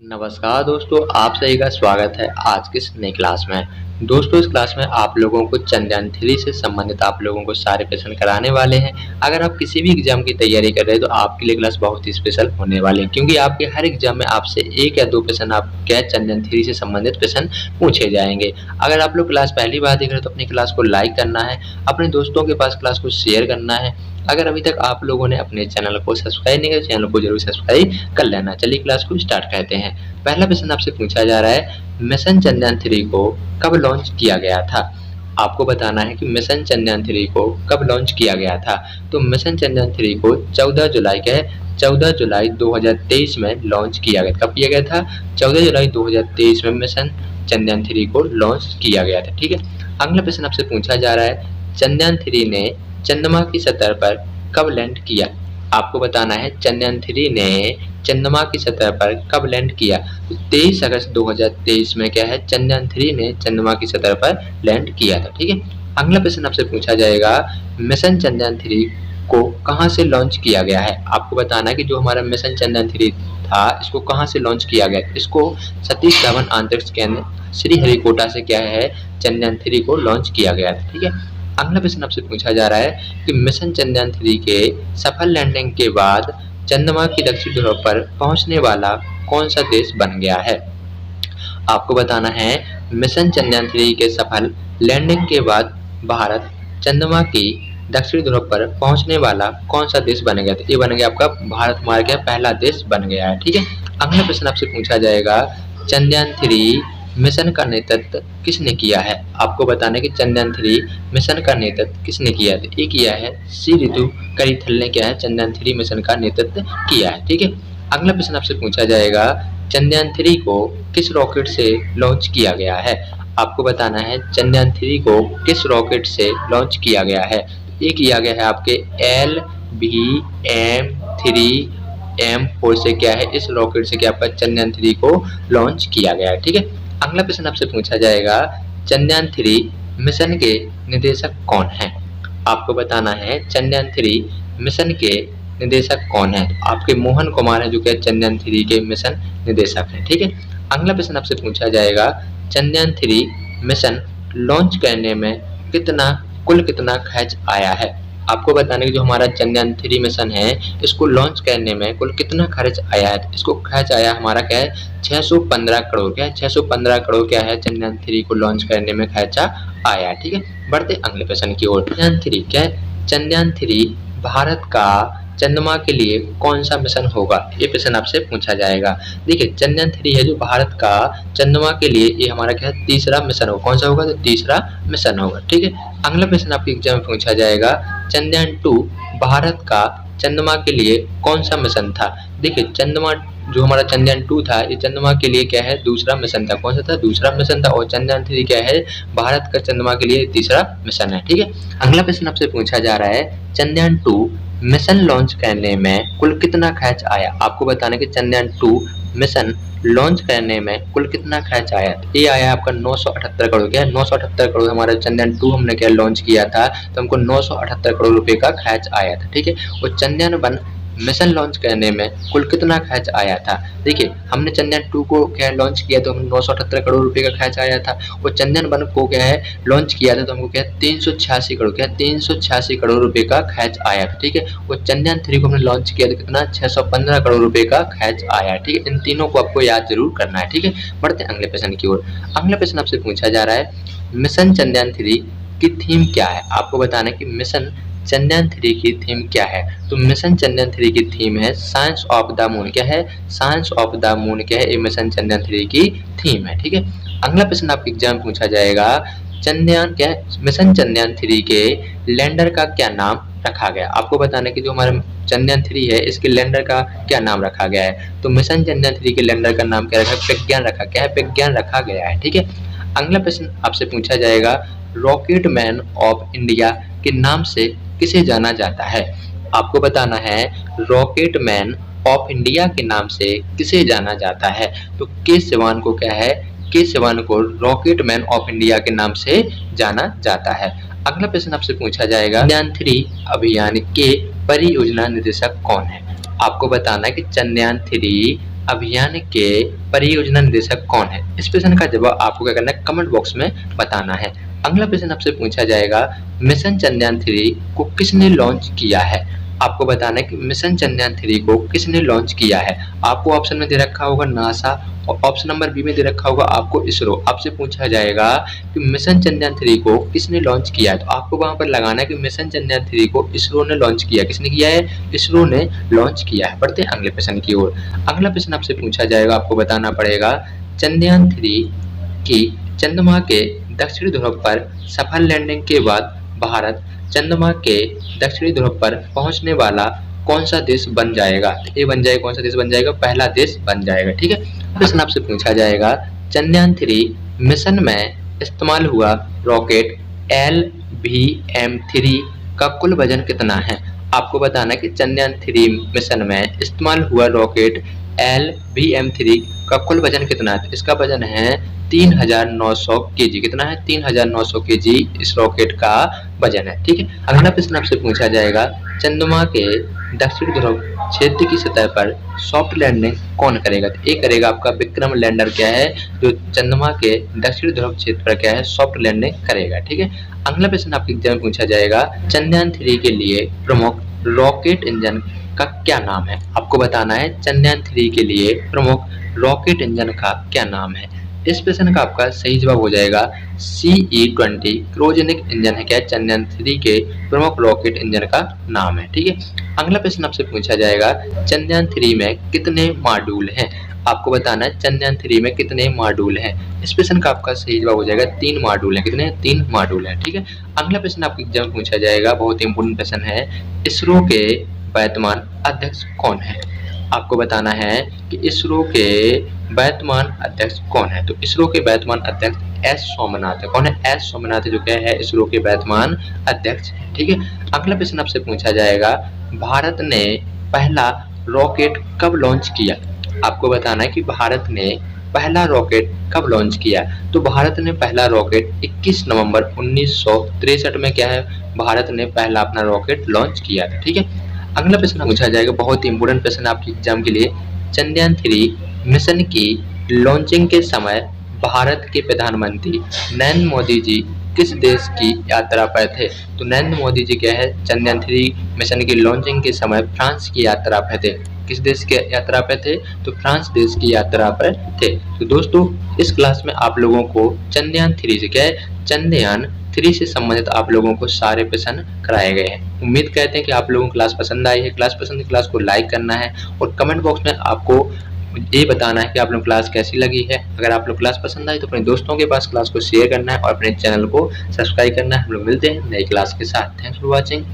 नमस्कार दोस्तों, आप सभी का स्वागत है आज की इस नई क्लास में। दोस्तों, इस क्लास में आप लोगों को चंद्रयान 3 से संबंधित आप लोगों को सारे प्रश्न कराने वाले हैं। अगर आप किसी भी एग्जाम की तैयारी कर रहे हैं तो आपके लिए क्लास बहुत ही स्पेशल होने वाली है, क्योंकि आपके हर एग्जाम में आपसे 1 या 2 प्रश्न आपके चंद्रयान 3 से संबंधित प्रश्न पूछे जाएंगे। अगर आप लोग क्लास पहली बार देख रहे हैं तो अपनी क्लास को लाइक करना है, अपने दोस्तों के पास क्लास को शेयर करना है। अगर अभी तक आप लोगों ने अपने चैनल को सब्सक्राइब नहीं किया, चैनल को जरूर सब्सक्राइब कर लेना। चलिए क्लास को स्टार्ट करते हैं। पहला प्रश्न आपसे पूछा जा रहा है, मिशन चंद्रयान 3 को कब लॉन्च किया गया था? आपको बताना है कि मिशन चंद्रयान 3 को कब लॉन्च किया गया था। तो मिशन चंद्रयान 3 को 14 जुलाई 2023 में लॉन्च किया गया। कब किया गया था? 14 जुलाई 2023 में मिशन चंद्रयान 3 को लॉन्च किया गया था। ठीक है। अगला प्रश्न आपसे पूछा जा रहा है, चंद्रयान 3 ने चंद्रमा की सतह पर कब लैंड किया? आपको बताना है चंद्रयान 3 ने चंद्रमा की सतह पर कब लैंड किया। तो 23 अगस्त 2023 में क्या है, चंद्रयान 3 ने चंद्रमा की सतह पर लैंड किया था। ठीक है। अगला प्रश्न आपसे पूछा जाएगा, मिशन चंद्रयान 3 को कहां से लॉन्च किया गया है? आपको बताना है कि जो हमारा मिशन चंद्रयान 3 था, इसको कहां से लॉन्च किया गया। इसको सतीश धवन अंतरिक्ष केंद्र श्रीहरिकोटा से क्या है, चंद्रयान 3 को लॉन्च किया गया था। ठीक है। अगला प्रश्न आपसे पूछा जा रहा है कि मिशन चंद्रयान 3 के सफल लैंडिंग के बाद चंद्रमा की दक्षिण ध्रुव पर पहुंचने वाला कौन सा देश बन गया है? आपको बताना है मिशन चंद्रयान 3 के सफल लैंडिंग के बाद भारत चंद्रमा की दक्षिण ध्रुव पर पहुंचने वाला कौन सा देश बन गया? तो ये बन गया आपका भारत, हमारा क्या पहला देश बन गया है। ठीक है। अगला प्रश्न आपसे पूछा जाएगा, चंद्रयान 3 मिशन का नेतृत्व किसने किया है? आपको बताना है कि चंद्रयान 3 मिशन का नेतृत्व किसने किया है? ये किया है श्री ऋतु करिथल ने क्या है, चंद्रयान 3 मिशन का नेतृत्व किया है। ठीक है। अगला प्रश्न आपसे पूछा जाएगा, चंद्रयान 3 को किस रॉकेट से लॉन्च किया गया है? आपको बताना है चंद्रयान 3 को किस रॉकेट से लॉन्च किया गया है। ये किया गया है आपके LBM-3M4 से क्या है, इस रॉकेट से क्या आपका चंद्रयान 3 को लॉन्च किया गया है। ठीक है। अगला प्रश्न आपसे पूछा जाएगा, चंद्रयान 3 मिशन के निदेशक कौन हैं? आपको बताना है चंद्रयान 3 मिशन के निदेशक कौन है। आपके मोहन कुमार है जो कि चंद्रयान 3 के मिशन निदेशक हैं। ठीक है। अगला प्रश्न आपसे पूछा जाएगा, चंद्रयान 3 मिशन लॉन्च करने में कुल कितना खर्च आया है? आपको बताने की जो हमारा चंद्रयान 3 मिशन है, इसको लॉन्च करने में कुल कितना खर्च आया है? इसको खर्च आया हमारा क्या है, 615 करोड़। क्या है, 615 करोड़ क्या है, चंद्रयान 3 को लॉन्च करने में खर्चा आया। ठीक है। बढ़ते अगले प्रश्न की ओर। चंद्रयान 3 क्या है, चंद्रयान 3 भारत का चंद्रमा के लिए कौन सा मिशन होगा? ये प्रश्न आपसे पूछा जाएगा। देखिए, चंद्रयान 3 है जो भारत का चंद्रमा के लिए, ये हमारा क्या है, तीसरा मिशन होगा। कौन सा होगा? तो तीसरा मिशन होगा। ठीक है। अगला प्रश्न आपके एग्जाम में पूछा जाएगा, चंद्रयान 2 भारत का चंद्रमा के लिए कौन सा मिशन था? देखिए, चंद्रमा जो हमारा चंद्रयान 2 था, ये चंद्रमा के लिए क्या है, दूसरा मिशन था। कौन सा था? दूसरा मिशन था। और चंद्रयान 3 क्या है, भारत का चंद्रमा के लिए तीसरा मिशन है। ठीक है। अगला प्रश्न आपसे पूछा जा रहा है, चंद्रयान 2 मिशन लॉन्च करने में कुल कितना खर्च आया? आपको बताना कि चंद्रयान 2 मिशन लॉन्च करने में कुल कितना खर्च आया? ये आया आपका 978 करोड़। क्या है, 978 करोड़। हमारा चंद्रयान 2 हमने क्या लॉन्च किया था, तो हमको 978 करोड़ रुपए का खर्च आया था। ठीक है। और चंद्रयान 1 मिशन लॉन्च करने में कुल कितना खर्च आया था? देखिए, हमने चंद्रयान 2 को क्या लॉन्च किया तो हमें 978 करोड़ रुपए का खर्च आया था। और चंद्रयान 1 को क्या है लॉन्च किया था तो हमको क्या 386 करोड़, क्या 386 करोड़ रुपए का खर्च आया था। ठीक है। और चंद्रयान 3 को हमने लॉन्च किया तो कितना, 615 करोड़ रुपए का खर्च आया। ठीक है। इन तीनों को आपको याद जरूर करना है। ठीक है। बढ़ते अगले प्रश्न की ओर। अगला प्रश्न आपसे पूछा जा रहा है, मिशन चंद्रयान 3 की थीम क्या है? आपको बताना है कि मिशन चंद्रयान 3 की थीम क्या है। तो मिशन चंद्रयान 3 की थीम है साइंस ऑफ द मून। क्या है, साइंस ऑफ द मून क्या है, ये मिशन चंद्रयान 3 की थीम है। ठीक है। अगला प्रश्न आपके एग्जाम पूछा जाएगा, चंद्रयान क्या है, मिशन चंद्रयान 3 के लैंडर का क्या नाम रखा गया? आपको बताना है कि जो हमारा चंद्रयान 3 है, इसके लैंडर का क्या नाम रखा गया है। तो मिशन चंद्रयान 3 के लैंडर का नाम क्या रखा है, प्रज्ञान रखा। क्या है, प्रज्ञान रखा गया है। ठीक है। अगला प्रश्न आपसे पूछा जाएगा, रॉकेट मैन ऑफ इंडिया के नाम से किसे जाना जाता है? आपको बताना है रॉकेट मैन ऑफ इंडिया के नाम से किसे जाना जाता है। तो के सिवान को क्या है, के सिवान को रॉकेट मैन ऑफ इंडिया के नाम से जाना जाता है। अगला प्रश्न आपसे पूछा जाएगा, चंद्रयान 3 अभियान के परियोजना निदेशक कौन है? आपको बताना है कि चंद्रयान 3 अभियान के परियोजना निदेशक कौन है? इस प्रश्न का जवाब आपको क्या करना है, कमेंट बॉक्स में बताना है। अगला प्रश्न आपसे पूछा जाएगा, मिशन चंद्रयान 3 को किसने लॉन्च किया है? आपको बताना है कि मिशन चंद्रयान 3 को किसने लॉन्च किया है। आपको ऑप्शन में दे रखा होगा नासा और ऑप्शन नंबर बी में दे रखा होगा आपको इसरो। आपसे पूछा जाएगा कि मिशन चंद्रयान 3 को किसने लॉन्च किया है, तो आपको वहां पर लगाना है कि मिशन चंद्रयान 3 को इसरो ने लॉन्च किया। किसने किया है? इसरो ने लॉन्च किया है। बढ़ते हैं अगले प्रश्न की ओर। अगला प्रश्न आपसे पूछा जाएगा, आपको बताना पड़ेगा चंद्रयान 3 की चंद्रमा के दक्षिणी ध्रुव पर सफल लैंडिंग के बाद भारत चंद्रमा के दक्षिणी ध्रुव पर पहुंचने वाला कौन सा देश बन जाएगा? ये बन जाएगा, कौन सा देश बन जाएगा? पहला देश बन जाएगा। ठीक है, प्रश्न आपसे पूछा जाएगा, चंद्रयान 3 मिशन में इस्तेमाल हुआ रॉकेट LVM-3 का कुल वजन कितना है? आपको बताना है कि चंद्रयान 3 मिशन में इस्तेमाल हुआ रॉकेट LVM-3 का कुल वजन कितना है? इसका वजन है 3900 केजी। कितना है? 3900 केजी इस रॉकेट का वजन है। ठीक है, अगला प्रश्न आपसे पूछा जाएगा, चंद्रमा के दक्षिण ध्रुव क्षेत्र की सतह पर सॉफ्ट लैंडिंग कौन करेगा? तो ये करेगा आपका विक्रम लैंडर क्या है, जो चंद्रमा के दक्षिण ध्रुव क्षेत्र पर क्या है, सॉफ्ट लैंडिंग करेगा। ठीक है, अगला प्रश्न आपके एग्जाम में पूछा जाएगा, चंद्रयान 3 के लिए प्रमुख रॉकेट इंजन का क्या नाम है? आपको बताना है चंद्रयान 3 के लिए प्रमुख रॉकेट इंजन का क्या नाम है। इस प्रश्न का आपका सही जवाब हो जाएगा CE-20 क्रायोजेनिक इंजन है क्या, चंद्रयान 3 के प्रमुख रॉकेट इंजन का नाम है। ठीक है, अगला प्रश्न आपसे पूछा जाएगा, चंद्रयान 3 में कितने मॉड्यूल हैं? आपको बताना है चंद्रयान 3 में कितने मॉड्यूल हैं। इस प्रश्न का आपका सही जवाब हो जाएगा 3 मॉड्यूल हैं। कितने? 3 मॉड्यूल हैं। ठीक है, अगला प्रश्न आपके एग्जाम में पूछा जाएगा, बहुत ही इंपोर्टेंट प्रश्न है, इसरो के वर्तमान अध्यक्ष कौन है? आपको बताना है कि इसरो के वर्तमान अध्यक्ष कौन है। तो इसरो के वर्तमान अध्यक्ष एस सोमनाथ है। कौन है? एस सोमनाथ जो क्या है, इसरो के वर्तमान अध्यक्ष है। ठीक है, अगला प्रश्न आपसे पूछा जाएगा, भारत ने पहला रॉकेट कब लॉन्च किया? आपको बताना है कि भारत ने पहला रॉकेट कब लॉन्च किया। तो भारत ने पहला रॉकेट 21 नवंबर 1963 में क्या है, भारत ने पहला अपना रॉकेट लॉन्च किया था। ठीक है, अगला प्रश्न पूछा जाएगा, बहुत ही इंपोर्टेंट प्रश्न आपके एग्जाम के लिए, चंद्रयान 3 मिशन की लॉन्चिंग के समय भारत के प्रधानमंत्री नरेंद्र मोदी जी किस देश की यात्रा पर थे? तो नरेंद्र मोदी जी क्या है, चंद्रयान 3 मिशन की लॉन्चिंग के समय फ्रांस की यात्रा पर थे। किस देश के यात्रा पर थे? तो फ्रांस देश की यात्रा पर थे। तो दोस्तों, इस क्लास में आप लोगों को चंद्रयान 3 से क्या है, चंद्रयान 3 से संबंधित आप लोगों को सारे प्रश्न कराए गए हैं। उम्मीद करते हैं कि आप लोगों को क्लास पसंद आई है। क्लास पसंद है, क्लास को लाइक करना है और कमेंट बॉक्स में आपको ये बताना है कि आप लोग क्लास कैसी लगी है। अगर आप लोग क्लास पसंद आई तो अपने दोस्तों के पास क्लास को शेयर करना है और अपने चैनल को सब्सक्राइब करना है। हम लोग मिलते हैं नई क्लास के साथ। Thanks for watching.